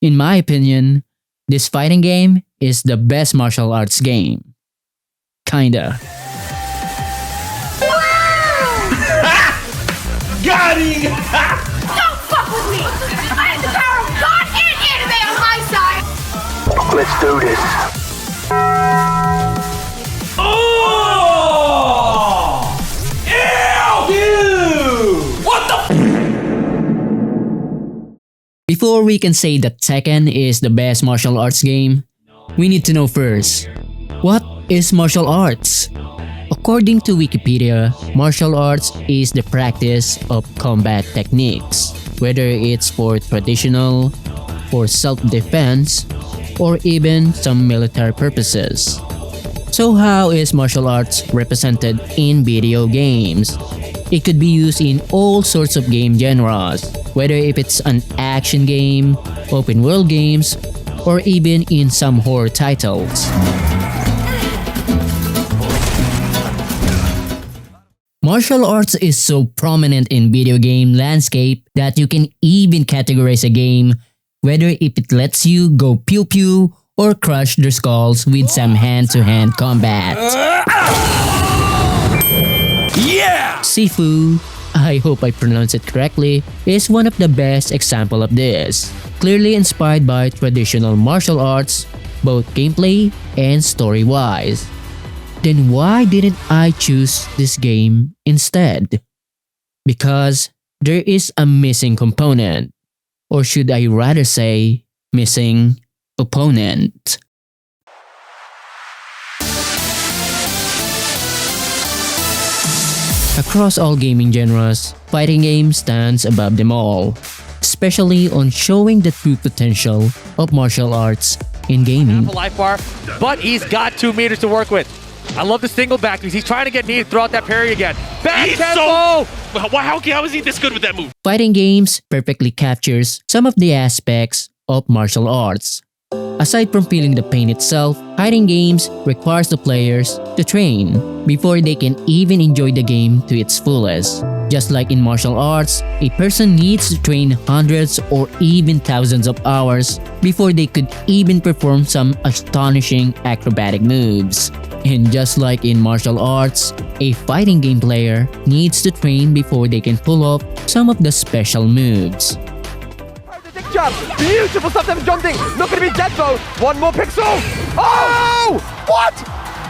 In my opinion, this fighting game is the best martial arts game. Kinda. Got him! Don't fuck with me! I have the power of God and anime on my side! Let's do this. Oh! Ew! What the f? Before we can say that Tekken is the best martial arts game, we need to know first, what is martial arts? According to Wikipedia, martial arts is the practice of combat techniques, whether it's for traditional, for self-defense, or even some military purposes. So how is martial arts represented in video games? It could be used in all sorts of game genres, whether if it's an action game, open world games, or even in some horror titles. Martial arts is so prominent in video game landscape that you can even categorize a game whether if it lets you go pew pew or crush their skulls with some hand-to-hand combat. Yeah! Sifu, I hope I pronounced it correctly, is one of the best example of this. Clearly inspired by traditional martial arts, both gameplay and story-wise. Then why didn't I choose this game instead? Because there is a missing component. Or should I rather say, missing opponent. Across all gaming genres, fighting game stands above them all, especially on showing the true potential of martial arts in gaming. Life bar, but he's got 2 meters to work with. I love the single back because he's trying to get knee throughout that parry again. Back tempo! How is he this good with that move? Fighting games perfectly captures some of the aspects of martial arts. Aside from feeling the pain itself, fighting games requires the players to train before they can even enjoy the game to its fullest. Just like in martial arts, a person needs to train hundreds or even thousands of hours before they could even perform some astonishing acrobatic moves. And just like in martial arts, a fighting game player needs to train before they can pull off some of the special moves. Jump! Beautiful stuff, them jumping! Not gonna be dead though! One more pixel! Oh! What?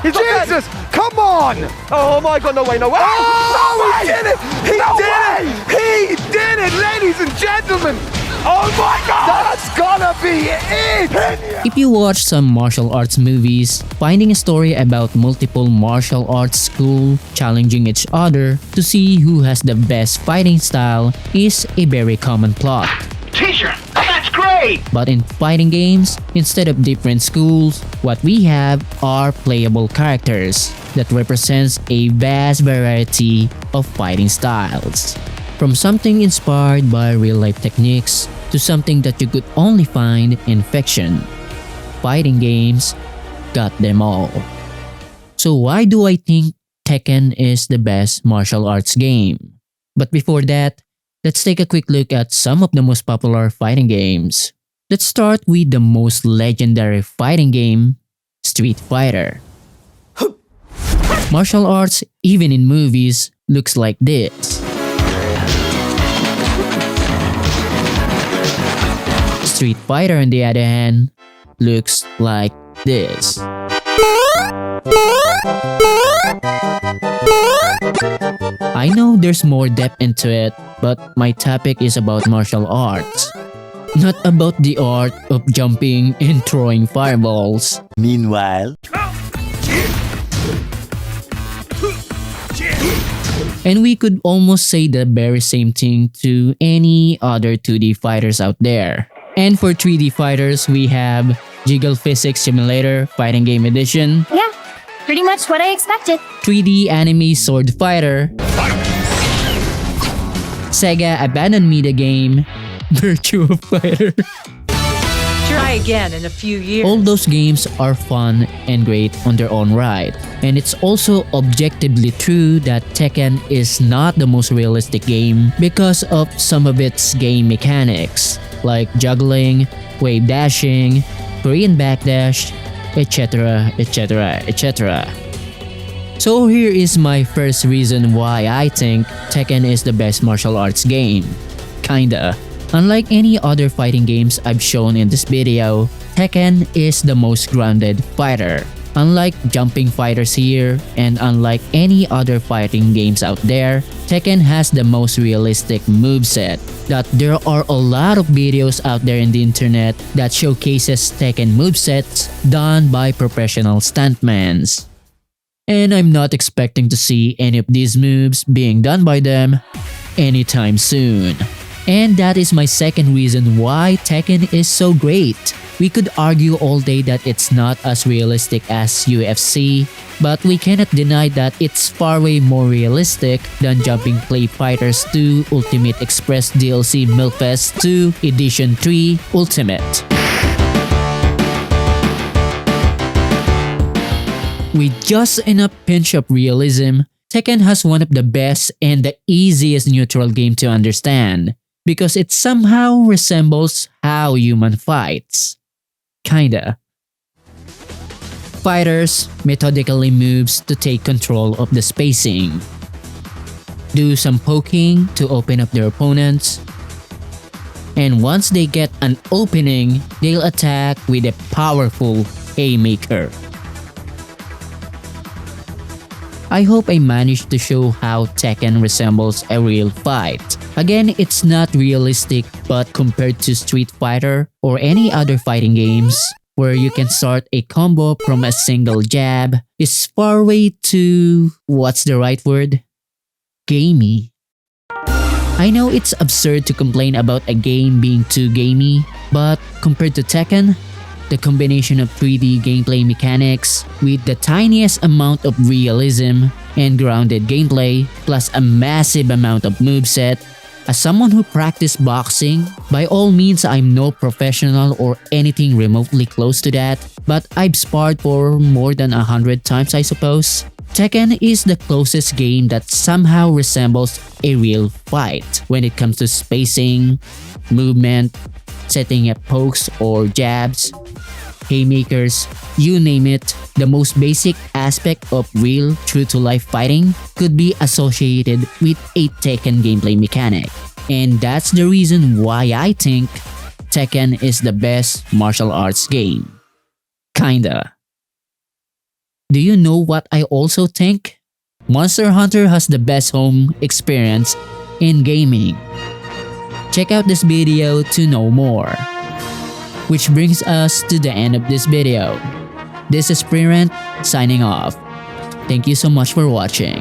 He's Jesus! Come on! Oh my god, no way, no way! Oh, he did it! He did it! He did it, ladies and gentlemen! Oh my god! That's gonna be it! If you watch some martial arts movies, finding a story about multiple martial arts schools challenging each other to see who has the best fighting style is a very common plot. Teacher, that's great! But in fighting games, instead of different schools, what we have are playable characters that represents a vast variety of fighting styles. From something inspired by real-life techniques to something that you could only find in fiction, fighting games got them all. So why do I think Tekken is the best martial arts game? But before that, let's take a quick look at some of the most popular fighting games. Let's start with the most legendary fighting game, Street Fighter. Martial arts, even in movies, looks like this. Street Fighter, on the other hand, looks like this. I know there's more depth into it, but my topic is about martial arts, not about the art of jumping and throwing fireballs. Meanwhile, and we could almost say the very same thing to any other 2D fighters out there. And for 3D fighters, we have Jiggle Physics Simulator Fighting Game Edition. Yeah, pretty much what I expected. 3D Anime Sword Fighter. Sega abandoned me the game Virtua Fighter. Try again in a few years. All those games are fun and great on their own right. And it's also objectively true that Tekken is not the most realistic game because of some of its game mechanics, like juggling, wave dashing, Korean backdash, etc, etc, etc. So here is my first reason why I think Tekken is the best martial arts game. Kinda. Unlike any other fighting games I've shown in this video, Tekken is the most grounded fighter. Unlike jumping fighters here, and unlike any other fighting games out there, Tekken has the most realistic moveset. That there are a lot of videos out there in the internet that showcases Tekken movesets done by professional stuntmen. And I'm not expecting to see any of these moves being done by them anytime soon. And that is my second reason why Tekken is so great. We could argue all day that it's not as realistic as UFC, but we cannot deny that it's far way more realistic than Jumping Play Fighters 2 Ultimate Express DLC Milkfest 2 Edition 3 Ultimate. With just enough pinch of realism, Tekken has one of the best and the easiest neutral game to understand because it somehow resembles how human fights. Kinda. Fighters methodically moves to take control of the spacing. Do some poking to open up their opponents. And once they get an opening, they'll attack with a powerful haymaker. I hope I managed to show how Tekken resembles a real fight. Again, it's not realistic, but compared to Street Fighter or any other fighting games, where you can start a combo from a single jab, is far way too… what's the right word? Gamey. I know it's absurd to complain about a game being too gamey, but compared to Tekken, the combination of 3D gameplay mechanics with the tiniest amount of realism and grounded gameplay plus a massive amount of moveset. As someone who practiced boxing, by all means I'm no professional or anything remotely close to that, but I've sparred for more than 100 times I suppose. Tekken is the closest game that somehow resembles a real fight when it comes to spacing, movement, setting up pokes or jabs, haymakers, you name it. The most basic aspect of real, true-to-life fighting could be associated with a Tekken gameplay mechanic. And that's the reason why I think Tekken is the best martial arts game. Kinda. Do you know what I also think? Monster Hunter has the best home experience in gaming. Check out this video to know more. Which brings us to the end of this video. This is Prerent signing off. Thank you so much for watching.